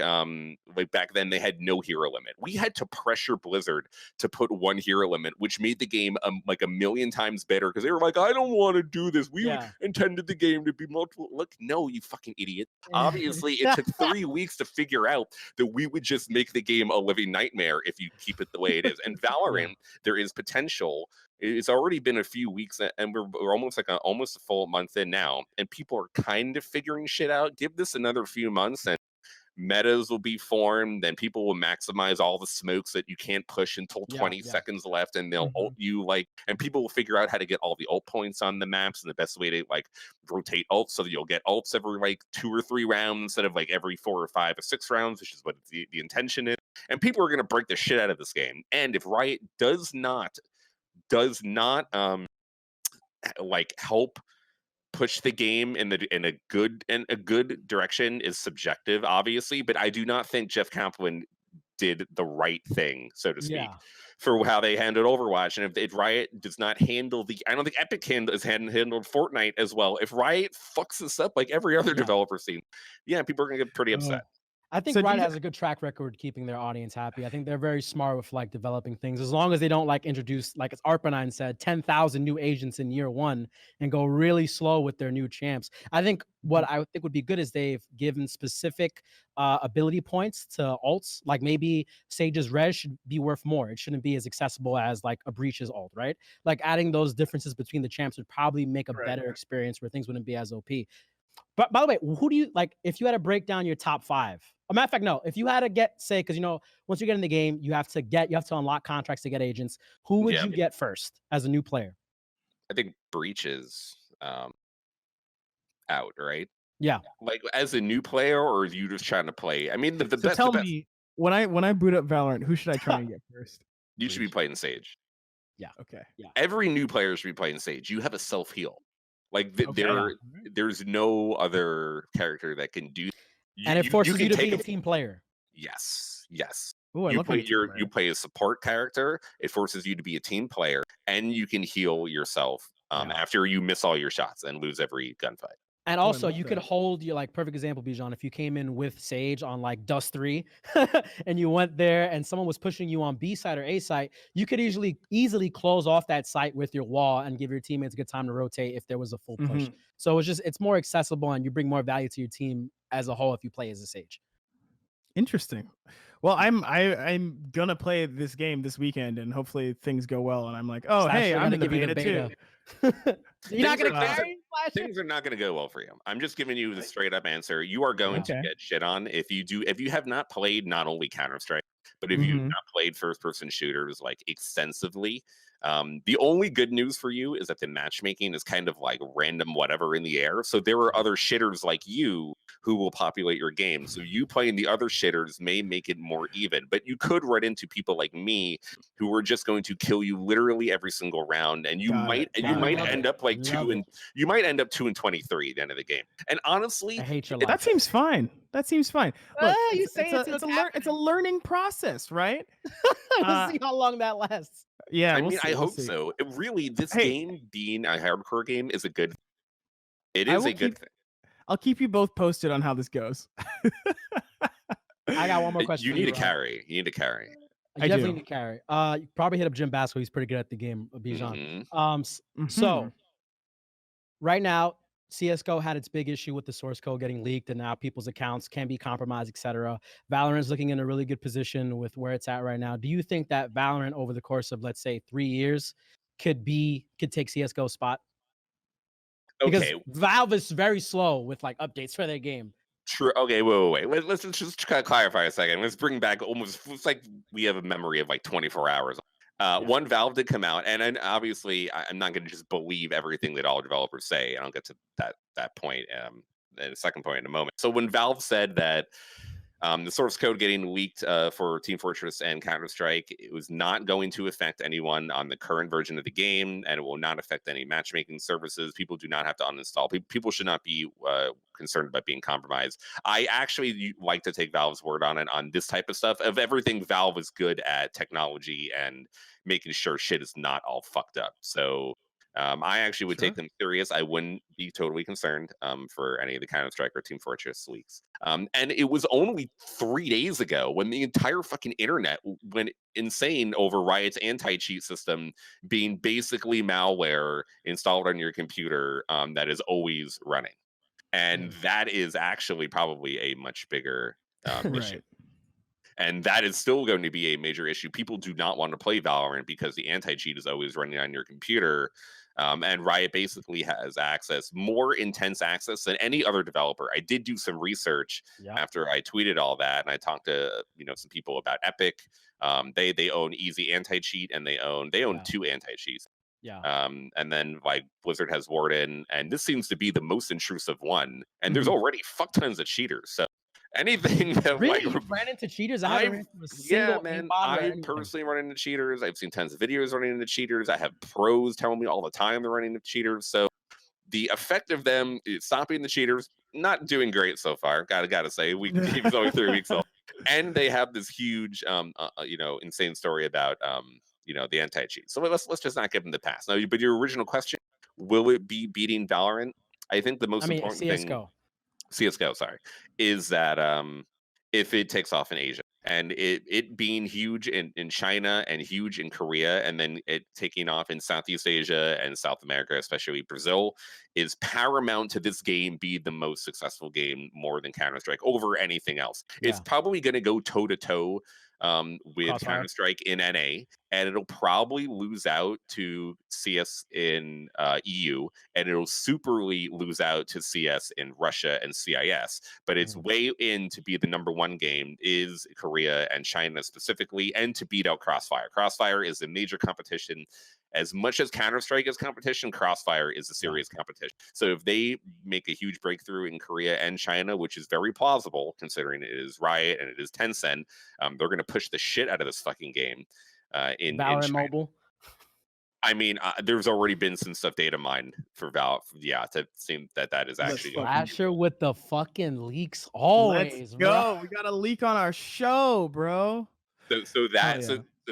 back then they had no hero limit. We had to pressure Blizzard to put 1 hero limit, which made the game like a million times better, because they were like, I don't want to do this. We intended the game to be multiple. Look, no, you fucking idiot. Obviously, it took 3 weeks to figure out that we would just make the game a living nightmare if you keep it the way it is. And Valorant, there is potential. It's already been a few weeks, and we're almost like almost a full month in now, and people are kind of figuring shit out. Give this another few months, and metas will be formed. Then people will maximize all the smokes that you can't push until 20 seconds left, and they'll ult you, and people will figure out how to get all the ult points on the maps, and the best way to rotate ults so that you'll get ults every 2 or 3 rounds instead of every 4 or 5 or 6 rounds, which is what the intention is. And people are going to break the shit out of this game. And if Riot does not help push the game in a good direction, is subjective, obviously, but I do not think Jeff Kaplan did the right thing, so to speak, for how they handled Overwatch. And if Riot does not handle I don't think Epic has handled Fortnite as well. If Riot fucks this up like every other developer scene, people are gonna get pretty upset. I think Riot has a good track record keeping their audience happy. I think they're very smart with developing things, as long as they don't introduce, like as Arpanine said, 10,000 new agents in year 1 and go really slow with their new champs. I think what I think would be good is they've given specific ability points to ults. Like maybe Sage's res should be worth more. It shouldn't be as accessible as a Breach's ult, right? Like adding those differences between the champs would probably make a better experience where things wouldn't be as OP. But by the way, who do you if you had to break down your top 5? A matter of fact, no. If you had to get, say, because once you get in the game, you have to unlock contracts to get agents. Who would you get first as a new player? I think Breach is out, right? Yeah. As a new player, or are you just trying to play? I mean, the best. Tell me, when I boot up Valorant, who should I try and get first? You should be playing Sage. Yeah. Okay. Yeah. Every new player should be playing Sage. You have a self heal. There's no other character that can do. And it forces you to be a team player. Yes. Ooh, you play a support character. It forces you to be a team player, and you can heal yourself after you miss all your shots and lose every gunfight. And also, you could hold your perfect example, Bijan. If you came in with Sage on Dust 3, and you went there, and someone was pushing you on B side or A side, you could easily close off that site with your wall and give your teammates a good time to rotate if there was a full push. So it's more accessible, and you bring more value to your team as a whole if you play as a Sage. Interesting. Well, I'm gonna play this game this weekend, and hopefully things go well. And I'm like, oh hey, I'm in the beta too. You're not gonna carry Slasher? Things are not going to go well for you. I'm just giving you the straight up answer. You are going to get shit on if you have not played not only Counter-Strike, but if you've not played first person shooters like extensively. The only good news for you is that the matchmaking is kind of like random whatever in the air. So there are other shitters like you who will populate your game. So you playing the other shitters may make it more even, but you could run into people like me who are just going to kill you literally every single round, and you might end up like 2 and 23 at the end of the game. And honestly, I hate your that seems fine. That seems fine. Look, you say it's a learning process, right? We'll see how long that lasts. Yeah, I mean, I hope so. This game being a hardcore game is a good. It is a good thing. I'll keep you both posted on how this goes. I got one more question. You need to carry. You need to carry. I definitely need to carry. You probably hit up Jim Basco. He's pretty good at the game, Bijan. So right now, CSGO had its big issue with the source code getting leaked, and now people's accounts can be compromised, etc. Valorant's looking in a really good position with where it's at right now. Do you think that Valorant, over the course of, let's say, 3 years, could take CSGO's spot? Because Valve is very slow with like updates for their game. True. Okay, wait. Let's just kind of clarify a second. Let's bring back it's like we have a memory of like 24 hours. One, Valve did come out, and obviously I'm not going to just believe everything that all developers say, and I'll get to that point, the second point in a moment. So when Valve said that the source code getting leaked for Team Fortress and Counter-Strike, it was not going to affect anyone on the current version of the game, and it will not affect any matchmaking services. People do not have to uninstall. People should not be concerned about being compromised. I actually like to take Valve's word on it on this type of stuff. Of everything, Valve is good at technology and making sure shit is not all fucked up. So I actually would take them serious. I wouldn't be totally concerned for any of the Counter-Strike or Team Fortress leaks. And it was only 3 days ago when the entire fucking internet went insane over Riot's anti-cheat system being basically malware installed on your computer that is always running. And that is actually probably a much bigger issue. And that is still going to be a major issue. People do not want to play Valorant because the anti-cheat is always running on your computer. And Riot basically has more intense access than any other developer. I did do some research after I tweeted all that, and I talked to some people about Epic. They own Easy Anti-Cheat, and they own 2 anti-cheats. And then like Blizzard has Warden, and this seems to be the most intrusive one. And there's already fuck tons of cheaters. So anything that you've ran into cheaters? I personally run into cheaters. I've seen tons of videos running into cheaters. I have pros telling me all the time they're running into cheaters. So the effect of them is stopping the cheaters, not doing great so far. Gotta say, it's only 3 weeks old, and they have this huge, insane story about the anti-cheat. So let's just not give them the pass. Now, but your original question, will it be beating Valorant? I think the most important thing. CSGO, sorry, is that if it takes off in Asia, and it being huge in China and huge in Korea, and then it taking off in Southeast Asia and South America, especially Brazil, is paramount to this game be the most successful game more than Counter-Strike over anything else. It's probably going to go toe-to-toe with Counter-Strike in NA, and it'll probably lose out to CS in EU, and it'll superly lose out to CS in Russia and CIS. But its way in to be the #1 game is Korea and China specifically, and to beat out Crossfire. Crossfire is a major competition. As much as Counter-Strike is competition, Crossfire is a serious competition. So if they make a huge breakthrough in Korea and China, which is very plausible considering it is Riot and it is Tencent, they're going to push the shit out of this fucking game in Valorant Mobile. I mean, there's already been some stuff data mined for Valve, to seem that is actually Slasher with the fucking leaks always. Let's go. We got a leak on our show, bro. So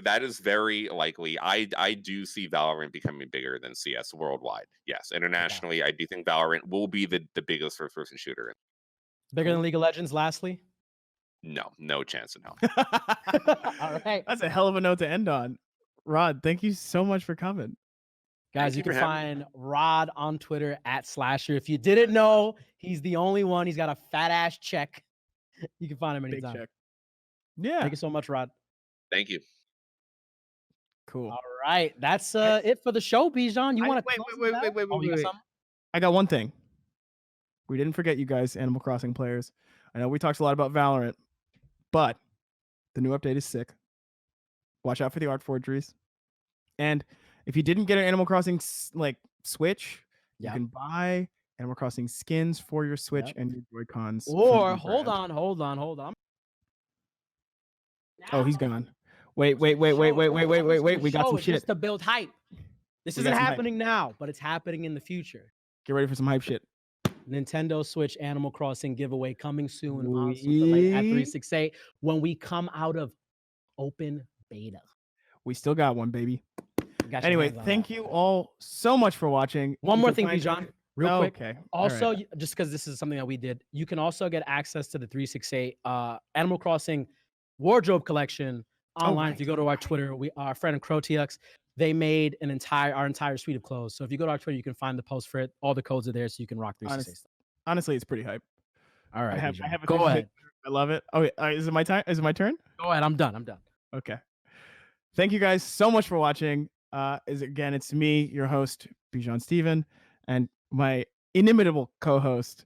that is very likely. I do see Valorant becoming bigger than CS worldwide. Yes, internationally, I do think Valorant will be the biggest first-person shooter. Bigger than League of Legends, lastly? No chance in hell. All right. That's a hell of a note to end on. Rod, thank you so much for coming. Guys, you can find Rod on Twitter @Slasher. If you didn't know, he's the only one. He's got a fat ass check. You can find him anytime. Big check. Yeah. Thank you so much, Rod. Thank you. Cool. All right. That's it for the show, Bijan. You want to wait. I got one thing. We didn't forget you guys, Animal Crossing players. I know we talked a lot about Valorant, but the new update is sick. Watch out for the art forgeries. And if you didn't get an Animal Crossing Switch, you can buy Animal Crossing skins for your Switch and your Joy-Cons. Or hold on. Oh, he's gone. Wait. We got some shit. Just to build hype. This isn't happening now, but it's happening in the future. Get ready for some hype shit. Nintendo Switch Animal Crossing giveaway coming soon on Super Late at 368 when we come out of open beta. We still got one, baby. Anyway, thank you all so much for watching. One more thing, Bijan, real quick. Okay. Also, just because this is something that we did, you can also get access to the 368 Animal Crossing wardrobe collection online. If you go to our Twitter, our friend Crotix, they made our entire suite of clothes. So if you go to our Twitter, you can find the post for it. All the codes are there, so you can rock 368 stuff. Honestly, it's pretty hype. All right, I have go ahead. I love it. Oh, is it my time? Is it my turn? Go ahead. I'm done. Okay. Thank you guys so much for watching. Again, it's me, your host, Bijan Steven, and my inimitable co-host,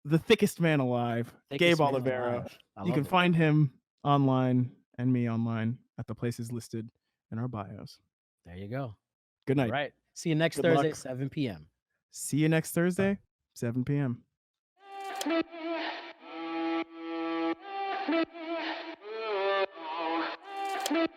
the thickest man alive, Gabe Olivero. You can find him online and me online at the places listed in our bios. There you go. Good night. All right. See you next Thursday, 7 p.m. See you next Thursday, 7 p.m. Thank you.